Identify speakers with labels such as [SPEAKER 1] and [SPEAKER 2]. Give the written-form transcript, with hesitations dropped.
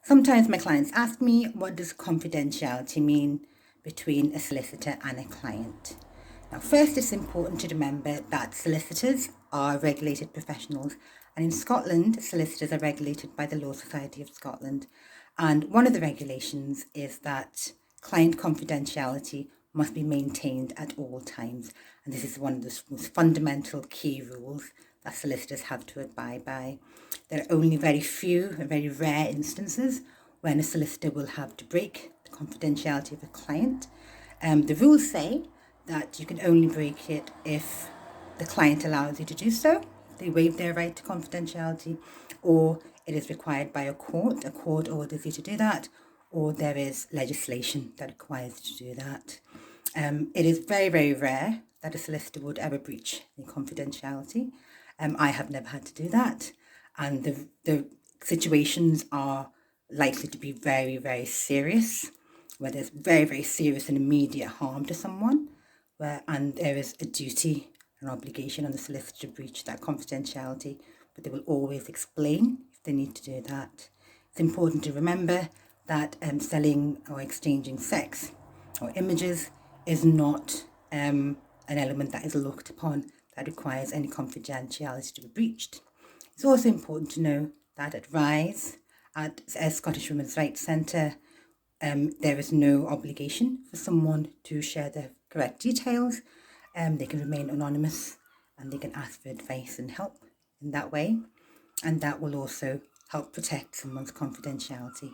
[SPEAKER 1] Sometimes my clients ask me, what does confidentiality mean between a solicitor and a client? Now, first, it's important to remember that solicitors are regulated professionals, and in Scotland, solicitors are regulated by the Law Society of Scotland. And one of the regulations is that client confidentiality must be maintained at all times. And this is one of the most fundamental key rules that solicitors have to abide by. There are only very few, very rare instances when a solicitor will have to break the confidentiality of a client. The rules say that you can only break it if the client allows you to do so, they waive their right to confidentiality, or it is required by a court orders you to do that, or there is legislation that requires you to do that. It is very, very rare that a solicitor would ever breach the confidentiality. I have never had to do that, and the situations are likely to be very, very serious, where there's very, very serious and immediate harm to someone, and there is a duty, an obligation on the solicitor to breach that confidentiality, but they will always explain if they need to do that. It's important to remember that selling or exchanging sex or images is not an element that is looked upon that requires any confidentiality to be breached. It's also important to know that at RISE, at Scottish Women's Rights Centre, there is no obligation for someone to share the correct details. They can remain anonymous and they can ask for advice and help in that way. And that will also help protect someone's confidentiality.